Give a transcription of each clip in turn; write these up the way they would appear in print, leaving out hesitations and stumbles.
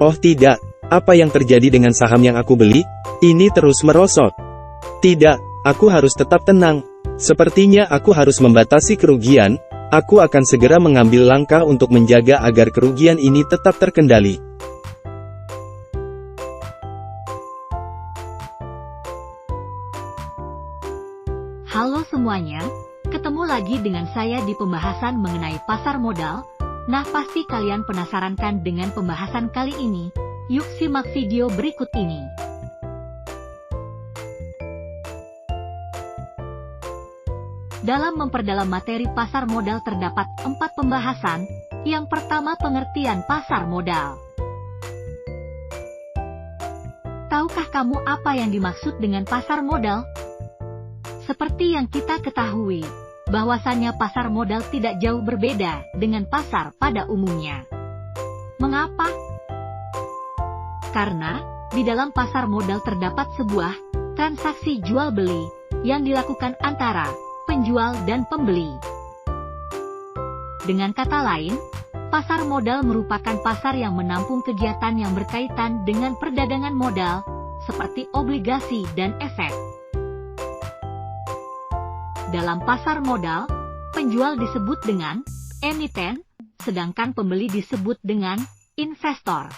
Oh tidak, apa yang terjadi dengan saham yang aku beli? Ini terus merosot. Tidak, aku harus tetap tenang. Sepertinya aku harus membatasi kerugian. Aku akan segera mengambil langkah untuk menjaga agar kerugian ini tetap terkendali. Halo semuanya, ketemu lagi dengan saya di pembahasan mengenai pasar modal. Nah, pasti kalian penasaran kan dengan pembahasan kali ini? Yuk simak video berikut ini. Dalam memperdalam materi pasar modal terdapat 4 pembahasan. Yang pertama, pengertian pasar modal. Tahukah kamu apa yang dimaksud dengan pasar modal? Seperti yang kita ketahui, bahwasannya pasar modal tidak jauh berbeda dengan pasar pada umumnya. Mengapa? Karena, di dalam pasar modal terdapat sebuah transaksi jual-beli yang dilakukan antara penjual dan pembeli. Dengan kata lain, pasar modal merupakan pasar yang menampung kegiatan yang berkaitan dengan perdagangan modal, seperti obligasi dan efek. Dalam pasar modal, penjual disebut dengan emiten, sedangkan pembeli disebut dengan investor.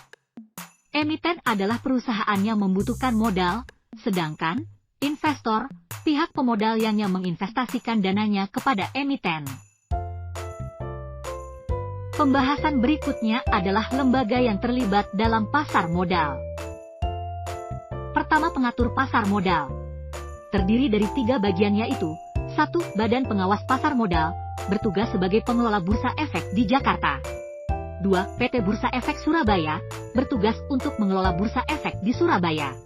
Emiten adalah perusahaan yang membutuhkan modal, sedangkan investor, pihak pemodal yang menginvestasikan dananya kepada emiten. Pembahasan berikutnya adalah lembaga yang terlibat dalam pasar modal. Pertama, pengatur pasar modal. Terdiri dari 3 bagian, yaitu 1. Badan Pengawas Pasar Modal, bertugas sebagai pengelola Bursa Efek di Jakarta. 2. PT Bursa Efek Surabaya, bertugas untuk mengelola Bursa Efek di Surabaya.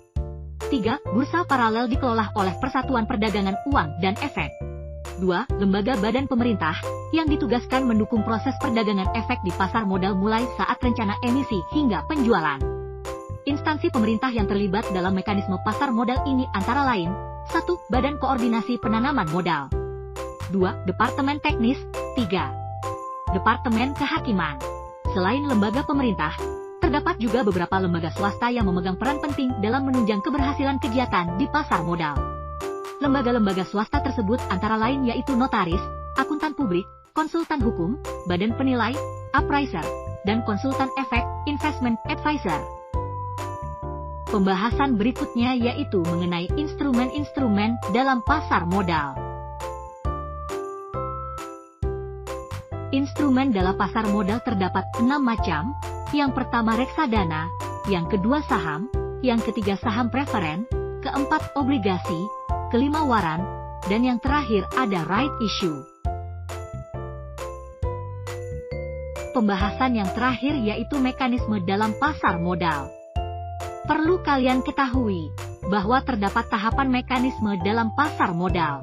3. Bursa paralel dikelola oleh Persatuan Perdagangan Uang dan Efek. 2. Lembaga badan pemerintah, yang ditugaskan mendukung proses perdagangan efek di pasar modal mulai saat rencana emisi hingga penjualan. Instansi pemerintah yang terlibat dalam mekanisme pasar modal ini antara lain: 1. Badan Koordinasi Penanaman Modal. 2. Departemen Teknis. 3. Departemen Kehakiman. Selain lembaga pemerintah, terdapat juga beberapa lembaga swasta yang memegang peran penting dalam menunjang keberhasilan kegiatan di pasar modal. Lembaga-lembaga swasta tersebut antara lain yaitu notaris, akuntan publik, konsultan hukum, badan penilai, appraiser, dan konsultan efek, investment advisor. Pembahasan berikutnya yaitu mengenai instrumen-instrumen dalam pasar modal. Instrumen dalam pasar modal terdapat 6 macam. Yang pertama reksadana, yang kedua saham, yang ketiga saham preferen, keempat obligasi, kelima waran, dan yang terakhir ada right issue. Pembahasan yang terakhir yaitu mekanisme dalam pasar modal. Perlu kalian ketahui bahwa terdapat tahapan mekanisme dalam pasar modal.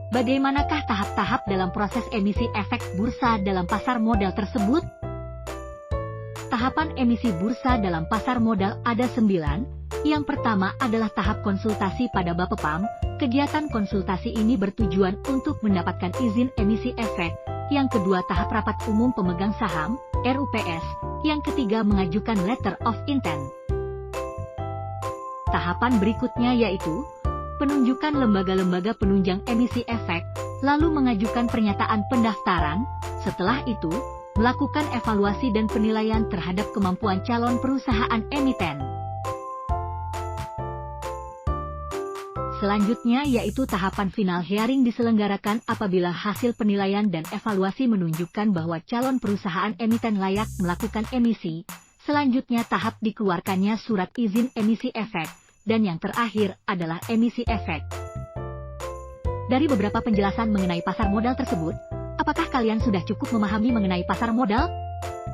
Bagaimanakah tahap-tahap dalam proses emisi efek bursa dalam pasar modal tersebut? Tahapan emisi bursa dalam pasar modal ada 9. Yang pertama adalah tahap konsultasi pada Bapepam. Kegiatan konsultasi ini bertujuan untuk mendapatkan izin emisi efek. Yang kedua, tahap rapat umum pemegang saham, RUPS. Yang ketiga, mengajukan letter of intent. Tahapan berikutnya yaitu penunjukan lembaga-lembaga penunjang emisi efek, lalu mengajukan pernyataan pendaftaran. Setelah itu, melakukan evaluasi dan penilaian terhadap kemampuan calon perusahaan emiten. Selanjutnya yaitu tahapan final hearing diselenggarakan apabila hasil penilaian dan evaluasi menunjukkan bahwa calon perusahaan emiten layak melakukan emisi. Selanjutnya tahap dikeluarkannya surat izin emisi efek. Dan yang terakhir adalah emisi efek. Dari beberapa penjelasan mengenai pasar modal tersebut, apakah kalian sudah cukup memahami mengenai pasar modal?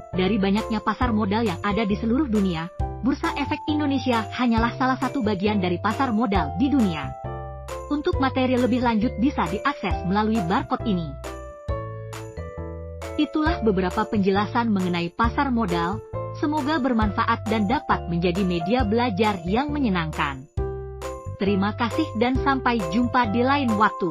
Dari banyaknya pasar modal yang ada di seluruh dunia, Bursa Efek Indonesia hanyalah salah satu bagian dari pasar modal di dunia. Untuk materi lebih lanjut bisa diakses melalui barcode ini. Itulah beberapa penjelasan mengenai pasar modal. Semoga bermanfaat dan dapat menjadi media belajar yang menyenangkan. Terima kasih dan sampai jumpa di lain waktu.